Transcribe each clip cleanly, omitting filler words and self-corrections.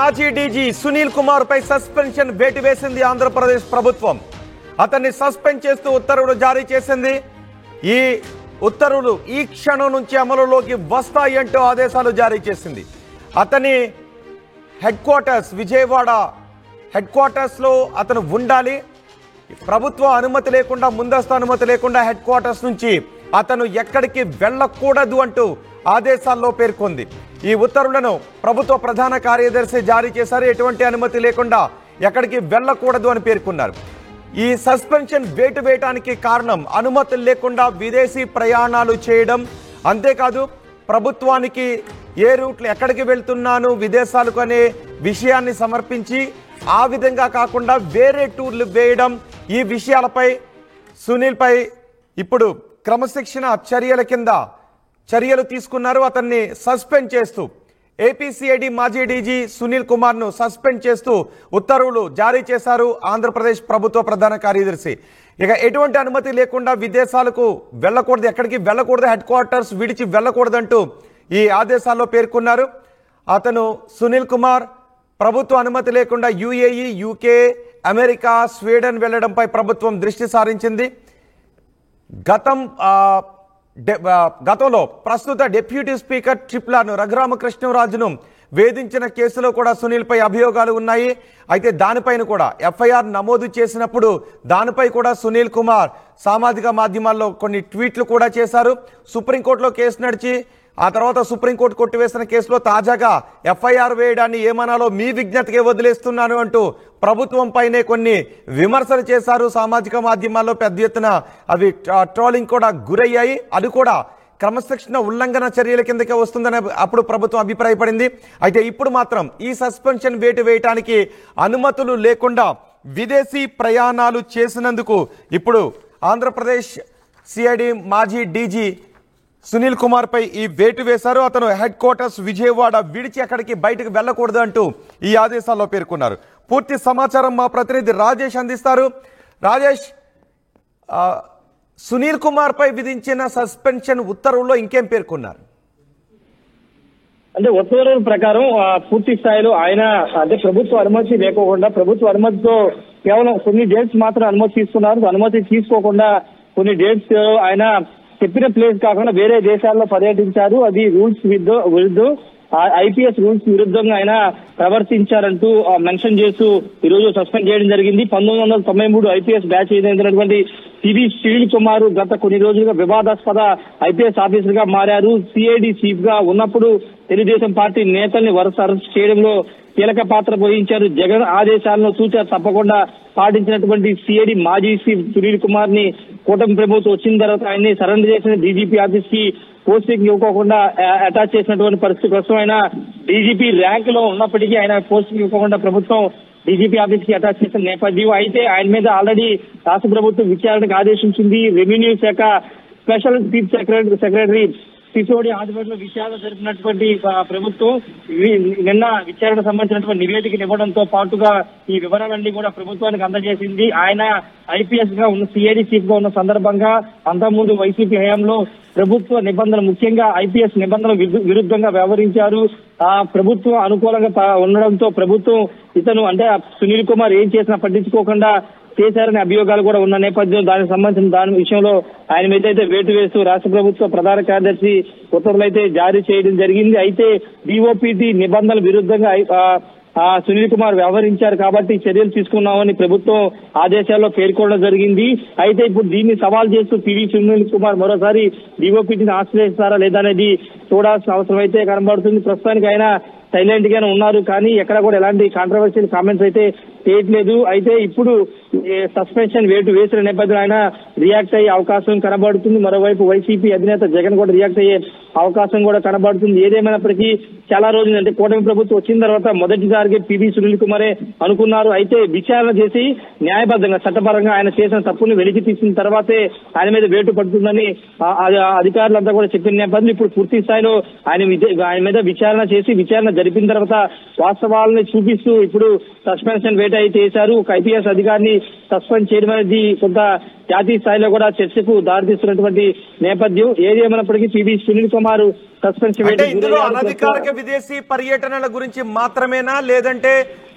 మాజీ డీజీ సునీల్ కుమార్ పై సస్పెన్షన్ వేటు వేసింది ఆంధ్రప్రదేశ్ ప్రభుత్వం. అతన్ని సస్పెండ్ చేస్తూ ఉత్తర్వులు జారీ చేసింది. ఈ ఉత్తర్వులు ఈ క్షణం నుంచి అమలులోకి వస్తాయంటూ ఆదేశాలు జారీ చేసింది. అతని హెడ్ క్వార్టర్స్ విజయవాడ హెడ్ క్వార్టర్స్లో అతను ఉండాలి. ప్రభుత్వ అనుమతి లేకుండా, ముందస్తు అనుమతి లేకుండా హెడ్ క్వార్టర్స్ నుంచి అతను ఎక్కడికి వెళ్ళకూడదు అంటూ ఆదేశాల్లో పేర్కొంది. ఈ ఉత్తర్వులను ప్రభుత్వ ప్రధాన కార్యదర్శి జారీ చేశారు. ఎటువంటి అనుమతి లేకుండా ఎక్కడికి వెళ్ళకూడదు అని పేర్కొన్నారు. ఈ సస్పెన్షన్ వేటు వేయడానికి కారణం అనుమతులు లేకుండా విదేశీ ప్రయాణాలు చేయడం. అంతేకాదు ప్రభుత్వానికి ఏ రూట్లు ఎక్కడికి వెళ్తున్నాను విదేశాలకు అనే విషయాన్ని సమర్పించి ఆ విధంగా కాకుండా వేరే టూర్లు వేయడం. ఈ విషయాలపై సునీల్పై ఇప్పుడు క్రమశిక్షణ చర్యల కింద చర్యలు తీసుకున్నారు. అతన్ని సస్పెండ్ చేస్తూ ఏపీసీఐడి మాజీ డీజీ సునీల్ కుమార్ను సస్పెండ్ చేస్తూ ఉత్తర్వులు జారీ చేశారు ఆంధ్రప్రదేశ్ ప్రభుత్వ ప్రధాన కార్యదర్శి. ఇక ఎటువంటి అనుమతి లేకుండా విదేశాలకు వెళ్ళకూడదు, ఎక్కడికి వెళ్ళకూడదు, హెడ్ క్వార్టర్స్ విడిచి వెళ్ళకూడదంటూ ఈ ఆదేశాల్లో పేర్కొన్నారు. అతను సునీల్ కుమార్ ప్రభుత్వ అనుమతి లేకుండా యుఏఈ, యూకే, అమెరికా, స్వీడన్ వెళ్లడంపై ప్రభుత్వం దృష్టి సారించింది. గతంలో ప్రస్తుత డిప్యూటీ స్పీకర్ ట్రిప్లాను రఘురామకృష్ణరాజును వేధించిన కేసులో కూడా సునీల్పై అభియోగాలు ఉన్నాయి. అయితే దానిపైన కూడా ఎఫ్ఐఆర్ నమోదు చేసినప్పుడు దానిపై కూడా సునీల్ కుమార్ సామాజిక మాధ్యమాల్లో కొన్ని ట్వీట్లు కూడా చేశారు. సుప్రీంకోర్టులో కేసు నడిచి ఆ తర్వాత సుప్రీంకోర్టు కొట్టివేసిన కేసులో తాజాగా ఎఫ్ఐఆర్ వేయడాన్ని ఏమనాలో మీ విజ్ఞతకే వదిలేస్తున్నాను అంటూ ప్రభుత్వం పైనే కొన్ని విమర్శలు చేశారు. సామాజిక మాధ్యమాల్లో పెద్ద ఎత్తున అవి ట్రోలింగ్ కూడా గురయ్యాయి. అది కూడా క్రమశిక్షణ ఉల్లంఘన చర్యల కిందకే వస్తుందని అప్పుడు ప్రభుత్వం అభిప్రాయపడింది. అయితే ఇప్పుడు మాత్రం ఈ సస్పెన్షన్ వేటు వేయటానికి అనుమతులు లేకుండా విదేశీ ప్రయాణాలు చేసినందుకు ఇప్పుడు ఆంధ్రప్రదేశ్ సిఐడి మాజీ డీజీ సునీల్ కుమార్ పై ఈ వేటు వేశారు. అతను హెడ్ క్వార్టర్స్ విజయవాడ విడిచి అక్కడికి బయటకు వెళ్ళకూడదు అంటూ ఈ ఆదేశాల్లో పేర్కొన్నారు. పూర్తి సమాచారం మా ప్రతినిధి రాజేష్ అందిస్తారు. రాజేష్, సునీల్ కుమార్ పై విధించిన సస్పెన్షన్ ఉత్తర్వుల్లో ఇంకేం పేర్కొన్నారు? అంటే ఉత్తర్వుల ప్రకారం పూర్తి స్థాయిలో ఆయన అంటే ప్రభుత్వ అనుమతి లేకోకుండా, ప్రభుత్వ అనుమతితో కేవలం కొన్ని డేట్స్ మాత్రం అనుమతి తీసుకున్నారు. అనుమతి తీసుకోకుండా కొన్ని డేట్స్ ఆయన చెప్పిన ప్లేస్ కాకుండా వేరే దేశాల్లో పర్యటించారు. అది రూల్స్ విరుద్ధం, ఐపీఎస్ రూల్స్ విరుద్ధంగా ఆయన ప్రవర్తించారంటూ మెన్షన్ చేస్తూ ఈ రోజు సస్పెండ్ చేయడం జరిగింది. 1993 ఐపీఎస్ బ్యాచ్ చెందినటువంటి సివి సునీల్ కుమార్ గత కొన్ని రోజులుగా వివాదాస్పద ఐపీఎస్ ఆఫీసర్ గా మారారు. సిఐడి చీఫ్ గా ఉన్నప్పుడు తెలుగుదేశం పార్టీ నేతల్ని వరుస అరెస్ట్ చేయడంలో కీలక పాత్ర వహించారు. జగన్ ఆదేశాలను సూచన తప్పకుండా పాటించినటువంటి సిఐడి మాజీ చీఫ్ సునీల్ కుమార్ ని కూటమి ప్రభుత్వం వచ్చిన తర్వాత ఆయన్ని సరెండర్ చేసిన డీజీపీ ఆఫీస్ కి పోస్టింగ్ ఇవ్వకోకుండా అటాచ్ చేసినటువంటి పరిస్థితి. ప్రస్తుతం ఆయన డీజీపీ ర్యాంక్ లో ఉన్నప్పటికీ ఆయన పోస్టింగ్ ఇవ్వకుండా ప్రభుత్వం డీజీపీ ఆఫీస్ కి అటాచ్ చేసిన నేపథ్యం. అయితే ఆయన మీద ఆల్రెడీ రాష్ట్ర ప్రభుత్వం విచారణకు ఆదేశించింది. రెవెన్యూ శాఖ స్పెషల్ చీఫ్ సెక్రటరీ సిసోడి ఆధ్వర్యంలో విచారణ జరిపినటువంటి ప్రభుత్వం నిన్న విచారణ సంబంధించినటువంటి నివేదికను ఇవ్వడంతో పాటుగా ఈ వివరాలన్నీ కూడా ప్రభుత్వానికి అందజేసింది. ఆయన ఐపీఎస్ గా ఉన్న సిఐడి చీఫ్ గా ఉన్న సందర్భంగా అంతకుముందు వైసీపీ హయాంలో ప్రభుత్వ నిబంధనలు, ముఖ్యంగా ఐపీఎస్ నిబంధనలు విరుద్ధంగా వ్యవహరించారు. ప్రభుత్వం అనుకూలంగా ఉండడంతో ప్రభుత్వం ఇతను అంటే సునీల్ కుమార్ ఏం చేసినా పట్టించుకోకుండా చేశారనే అభియోగాలు కూడా ఉన్న నేపథ్యం. దానికి సంబంధించిన దాని విషయంలో ఆయన మీద అయితే వేటు వేస్తూ రాష్ట్ర ప్రభుత్వ ప్రధాన కార్యదర్శి ఉత్తర్వులు అయితే జారీ చేయడం జరిగింది. అయితే డిఓపిటి నిబంధనల విరుద్ధంగా సునీల్ కుమార్ వ్యవహరించారు కాబట్టి చర్యలు తీసుకున్నామని ప్రభుత్వం ఆదేశాల్లో పేర్కొనడం జరిగింది. అయితే ఇప్పుడు దీన్ని సవాల్ చేస్తూ పివి సునీల్ కుమార్ మరోసారి డిఓపిటిని ఆశ్రయిస్తారా లేదా అనేది చూడాల్సిన అవసరం అయితే కనబడుతుంది. ప్రస్తుతానికి ఆయన సైలెంట్ గానే ఉన్నారు, కానీ ఎక్కడ కూడా ఎలాంటి కాంట్రవర్షియల్ కామెంట్స్ అయితే చేయట్లేదు. అయితే ఇప్పుడు సస్పెన్షన్ వేటు వేసిన నేపథ్యంలో ఆయన రియాక్ట్ అయ్యే అవకాశం కనబడుతుంది. మరోవైపు వైసీపీ అధినేత జగన్ కూడా రియాక్ట్ అయ్యే అవకాశం కూడా కనబడుతుంది. ఏదేమైనప్పటికీ చాలా రోజులు అంటే కూటమి ప్రభుత్వం వచ్చిన తర్వాత మొదటిసారిగా పివి సునీల్ కుమారే అనుకున్నారు. అయితే విచారణ చేసి న్యాయబద్ధంగా చట్టపరంగా ఆయన చేసిన తప్పుని వెలికి తీసిన తర్వాతే ఆయన మీద వేటు పడుతుందని అధికారులంతా కూడా చెప్పిన నేపథ్యంలో ఇప్పుడు పూర్తి స్థాయిలో ఆయన మీద విచారణ చేసి విచారణ జరిపిన తర్వాత వాస్తవాలని చూపిస్తూ ఇప్పుడు సస్పెన్షన్ వేట అయితే వేశారు. ఒక ఐపీఎస్ అధికారిని సస్పెండ్ చేయడం అనేది కొంత జాతీయ స్థాయిలో కూడా చర్చకు దారితీస్తున్నటువంటి నేపథ్యం. ఏది ఏమైనప్పటికీ పివి సునీల్ కుమార్ సస్పెన్షన్ అంటే ఇందులో అనధికారిక విదేశీ పర్యటనల గురించి మాత్రమేనా, లేదంటే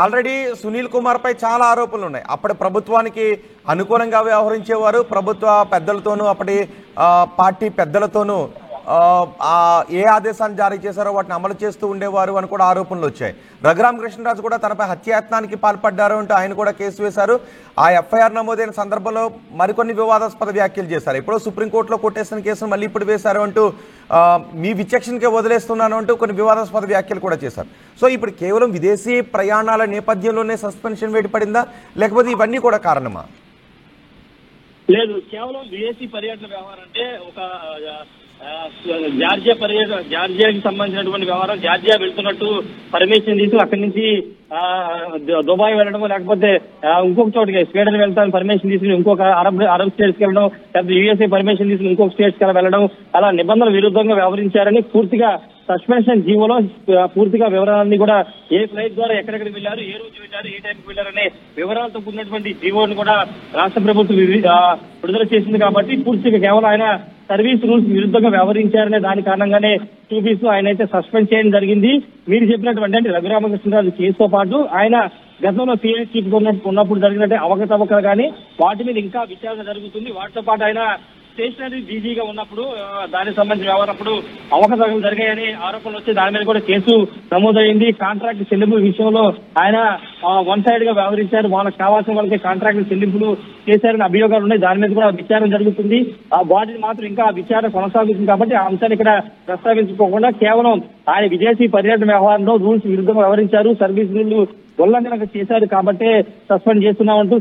ఆల్రెడీ సునీల్ కుమార్ పై చాలా ఆరోపణలు ఉన్నాయి. అప్పటి ప్రభుత్వానికి అనుకూలంగా వ్యవహరించేవారు, ప్రభుత్వ పెద్దలతోనూ అప్పటి పార్టీ పెద్దలతోనూ ఏ ఆదేశాలు జారీ చేశారో వాటిని అమలు చేస్తూ ఉండేవారు అని కూడా ఆరోపణలు వచ్చాయి. రఘురామ కృష్ణరాజు కూడా తనపై హత్యాయత్నానికి పాల్పడ్డారు అంటూ ఆయన కూడా కేసు వేశారు. ఆ ఎఫ్ఐఆర్ నమోదైన సందర్భంలో మరికొన్ని వివాదాస్పద వ్యాఖ్యలు చేశారు. ఇప్పుడు సుప్రీంకోర్టులో కొట్టేసిన కేసును మళ్ళీ ఇప్పుడు వేశారు అంటూ మీ విచక్షణకే వదిలేస్తున్నాను అంటూ కొన్ని వివాదాస్పద వ్యాఖ్యలు కూడా చేశారు. సో ఇప్పుడు కేవలం విదేశీ ప్రయాణాల నేపథ్యంలోనే సస్పెన్షన్ వేటు పడిందా, లేకపోతే ఇవన్నీ కూడా కారణమా? లేదు, కేవలం విదేశీ పర్యటన వ్యవహారం అంటే ఒక జార్జియాకి సంబంధించినటువంటి వ్యవహారం. జార్జియా వెళ్తున్నట్టు పర్మిషన్ తీసుకుని అక్కడి నుంచి దుబాయ్ వెళ్ళడం, లేకపోతే ఇంకొక చోటుకి స్వీడన్ వెళ్తాను పర్మిషన్ తీసుకుని ఇంకొక అరబ్ స్టేట్స్ కి వెళ్ళడం, లేకపోతే యూఎస్ఏ పర్మిషన్ తీసుకుని ఇంకొక స్టేట్స్ కి వెళ్ళడం, అలా నిబంధనల విరుద్ధంగా వ్యవహరించారని పూర్తిగా సస్పెన్షన్ జీవోలో పూర్తిగా వివరాలన్నీ కూడా ఏ ఫ్లైట్ ద్వారా ఎక్కడెక్కడికి వెళ్ళారు, ఏ రోజు వెళ్ళారు, ఏ టైంకి వెళ్ళారనే వివరాలతో కూడినటువంటి జీవోని కూడా రాష్ట్ర ప్రభుత్వం విడుదల చేసింది. కాబట్టి పూర్తిగా కేవలం ఆయన సర్వీస్ రూల్స్ విరుద్ధంగా వ్యవహరించారనే దాని కారణంగానే చూపిస్తూ ఆయన అయితే సస్పెండ్ చేయడం జరిగింది. మీరు చెప్పినటువంటి అంటే రఘురామకృష్ణరాజు కేసుతో పాటు ఆయన గతంలో సిఐ చీఫ్ ఉన్నప్పుడు జరిగినట్టే అవకతవకలు కానీ వాటి మీద ఇంకా విచారణ జరుగుతుంది. వాటితో పాటు ఆయన స్టేషనరీ డీజీగా ఉన్నప్పుడు దానికి సంబంధించిన వ్యవహారప్పుడు అవకతవకలు జరిగాయని ఆరోపణలు వచ్చి దాని మీద కూడా కేసు నమోదైంది. కాంట్రాక్ట్ చెల్లింపుల విషయంలో ఆయన వన్ సైడ్ గా వ్యవహరించారు, వాళ్ళకి కావాల్సిన వాళ్ళకి కాంట్రాక్ట్ చెల్లింపులు చేశారని అభియోగాలు ఉన్నాయి. దాని మీద కూడా విచారణ జరుగుతుంది. ఆ బాడీని మాత్రం ఇంకా విచారణ కొనసాగుతుంది. కాబట్టి ఆ అంశాన్ని ఇక్కడ ప్రస్తావించుకోకుండా కేవలం ఆయన విదేశీ పర్యటన వ్యవహారంలో రూల్స్ విరుద్ధంగా వ్యవహరించారు, సర్వీస్ రూల్ ఉల్లంఘన చేశారు కాబట్టి సస్పెండ్ చేస్తున్నామంటూ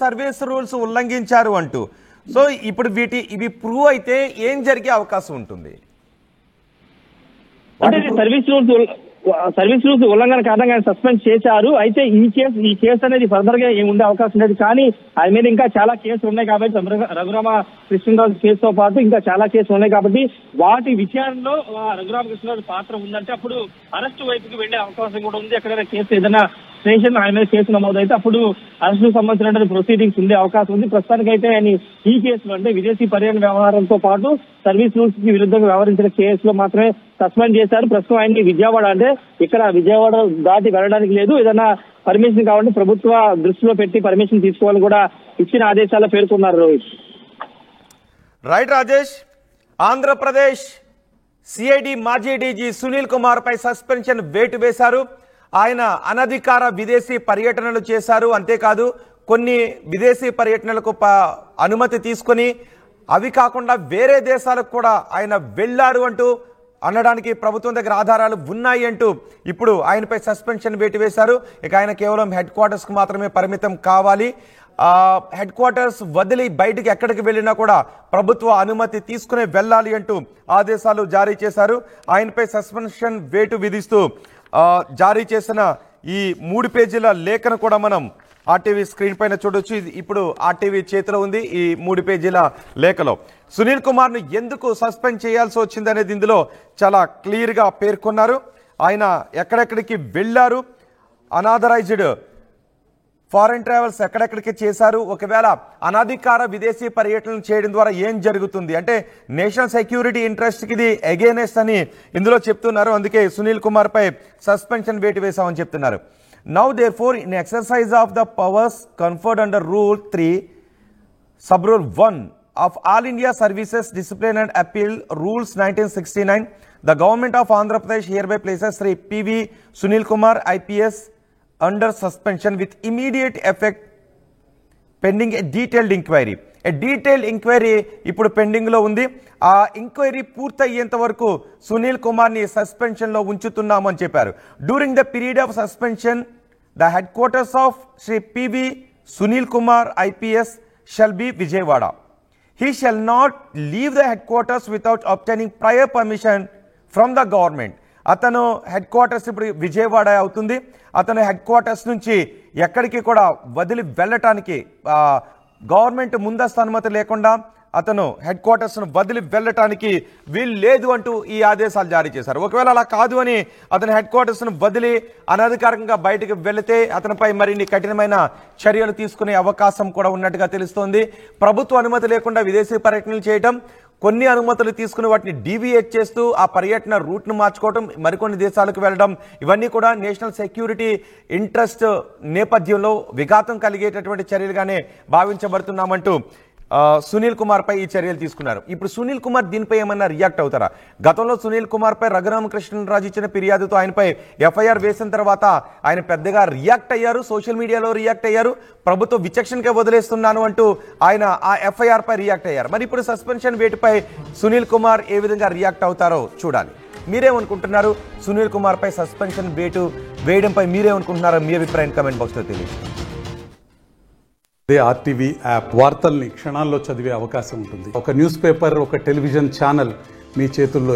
సర్వీస్ రూల్స్ ఉల్లంఘించారు అంటూ. సో ఇప్పుడు ఇవి ప్రూవ్ అయితే ఏం జరిగే అవకాశం ఉంటుంది? అంటే సర్వీస్ రూల్స్ ఉల్లంఘన కారణంగా సస్పెండ్ చేశారు. అయితే ఈ కేసు అనేది ఫర్దర్ గా ఉండే అవకాశం లేదు. కానీ ఆయన మీద ఇంకా చాలా కేసులు ఉన్నాయి కాబట్టి రఘురామ కృష్ణరాజు కేసుతో పాటు ఇంకా చాలా కేసులు ఉన్నాయి కాబట్టి వాటి విచారణలో రఘురామ కృష్ణరాజు పాత్ర ఉందంటే అప్పుడు అరెస్టు వైపుకి వెళ్లే అవకాశం కూడా ఉంది. ఎక్కడైనా కేసు ఏదైనా స్టేషన్ ఆయన మీద కేసు నమోదైతే అప్పుడు అరెస్టు సంబంధించినటువంటి ప్రొసీడింగ్స్ ఉండే అవకాశం ఉంది. ప్రస్తుతానికైతే ఆయన ఈ కేసులో అంటే విదేశీ పర్యటన వ్యవహారంతో పాటు సర్వీస్ రూల్స్ కి విరుద్ధంగా వ్యవహరించిన కేసులో మాత్రమే సస్పెండ్ చేశారు. ప్రస్తుతం ఆయనకి విజయవాడ అంటే ఇక్కడ విజయవాడ దాటి వెళ్ళడానికి లేదు. ఏదైనా పర్మిషన్ కావాలంటే ప్రభుత్వ దృష్టిలో పెట్టి పర్మిషన్ తీసుకోవాలని కూడా ఇచ్చిన ఆదేశాల్లో పేర్కొన్నారు. రోహిత్. రైట్ రాజేష్. ఆంధ్రప్రదేశ్ సిఐడి మాజీ డీజీ సునీల్ కుమార్ పై సస్పెన్షన్ వేటు వేశారు. ఆయన అనధికార విదేశీ పర్యటనలు చేశారు. అంతేకాదు కొన్ని విదేశీ పర్యటనలకు అనుమతి తీసుకొని అవి కాకుండా వేరే దేశాలకు కూడా ఆయన వెళ్ళారు అంటూ అనడానికి ప్రభుత్వం దగ్గర ఆధారాలు ఉన్నాయి అంటూ ఇప్పుడు ఆయనపై సస్పెన్షన్ వేటు వేశారు. ఇక ఆయన కేవలం హెడ్ క్వార్టర్స్కి మాత్రమే పరిమితం కావాలి. హెడ్ క్వార్టర్స్ వదిలి బయటికి ఎక్కడికి వెళ్ళినా కూడా ప్రభుత్వ అనుమతి తీసుకునే వెళ్ళాలి అంటూ ఆదేశాలు జారీ చేశారు. ఆయనపై సస్పెన్షన్ వేటు విధిస్తూ జారీ చేసిన ఈ 3 పేజీల లేఖను కూడా మనం ఆర్టీవీ స్క్రీన్ పైన చూడొచ్చు. ఇప్పుడు ఆర్టీవీ చేతిలో ఉంది. ఈ 3 పేజీల లేఖలో సునీల్ కుమార్ను ఎందుకు సస్పెండ్ చేయాల్సి వచ్చింది అనేది ఇందులో చాలా క్లియర్గా పేర్కొన్నారు. ఆయన ఎక్కడెక్కడికి వెళ్ళారు, అనాథరైజ్డ్ ఫారెన్ ట్రావెల్స్ ఎక్కడెక్కడికి చేశారు, ఒకవేళ అనధికార విదేశీ పర్యటనలు చేయడం ద్వారా ఏం జరుగుతుంది అంటే నేషనల్ సెక్యూరిటీ ఇంట్రెస్ట్కి ఇది అగేనెస్ట్ అని ఇందులో చెప్తున్నారు. అందుకే సునీల్ కుమార్ పై సస్పెన్షన్ వేటు వేశామని చెప్తున్నారు. Now therefore in exercise of the powers conferred under rule 3 sub rule 1 of All India Services Discipline and Appeal Rules 1969, the Government of Andhra Pradesh hereby places Sri P.V. Sunil Kumar IPS under suspension with immediate effect pending a detailed inquiry. A detailed inquiry ఇప్పుడు pending లో ఉంది. ఆ enquiry పూర్తయ్యేంత వరకు సునీల్ కుమార్ ని suspension లో ఉంచుతున్నాము అని చెప్పారు. During the period of suspension the headquarters of Shri P V Sunil Kumar IPS shall be Vijayawada. He shall not leave the headquarters without obtaining prior permission from the government. అతను హెడ్ క్వార్టర్స్ ఇప్పుడు విజయవాడ అవుతుంది. అతను హెడ్ క్వార్టర్స్ నుంచి ఎక్కడికి కూడా వదిలి వెళ్ళటానికి గవర్నమెంట్ ముందస్తు అనుమతి లేకుండా అతను హెడ్ క్వార్టర్స్ను వదిలి వెళ్ళటానికి వీలు లేదు అంటూ ఈ ఆదేశాలు జారీ చేశారు. ఒకవేళ అలా కాదు అని అతను హెడ్ క్వార్టర్స్ను వదిలి అనధికారికంగా బయటకు వెళితే అతనిపై మరిన్ని కఠినమైన చర్యలు తీసుకునే అవకాశం కూడా ఉన్నట్టుగా తెలుస్తోంది. ప్రభుత్వ అనుమతి లేకుండా విదేశీ పర్యటనలు చేయడం, కొన్ని అనుమతులు తీసుకుని వాటిని డీవియేట్ చేస్తూ ఆ పర్యటన రూట్ను మార్చుకోవడం, మరికొన్ని దేశాలకు వెళ్ళడం, ఇవన్నీ కూడా నేషనల్ సెక్యూరిటీ ఇంట్రెస్ట్ నేపథ్యంలో విఘాతం కలిగేటటువంటి చర్యలుగానే భావించబడుతున్నామంటూ సునీల్ కుమార్ పై ఈ చర్యలు తీసుకున్నారు. ఇప్పుడు సునీల్ కుమార్ దీనిపై ఏమన్నా రియాక్ట్ అవుతారా? గతంలో సునీల్ కుమార్ పై రఘురామకృష్ణరాజు ఇచ్చిన ఫిర్యాదుతో ఆయనపై ఎఫ్ఐఆర్ వేసిన తర్వాత ఆయన పెద్దగా రియాక్ట్ అయ్యారు, సోషల్ మీడియాలో రియాక్ట్ అయ్యారు, ప్రభుత్వ విచక్షణకే వదిలేస్తున్నాను అంటూ ఆయన ఆ ఎఫ్ఐఆర్ పై రియాక్ట్ అయ్యారు. మరి ఇప్పుడు సస్పెన్షన్ వేటుపై సునీల్ కుమార్ ఏ విధంగా రియాక్ట్ అవుతారో చూడాలి. మీరేమనుకుంటున్నారు? సునీల్ కుమార్ పై సస్పెన్షన్ వేటు వేయడంపై మీరేమనుకుంటున్నారో మీ అభిప్రాయం కామెంట్ బాక్స్లో తెలియజేయండి. అదే ఆర్టీవీ యాప్ వార్తల్ని క్షణాల్లో చదివే అవకాశం ఉంటుంది. ఒక న్యూస్ పేపర్, ఒక టెలివిజన్ ఛానల్ మీ చేతుల్లో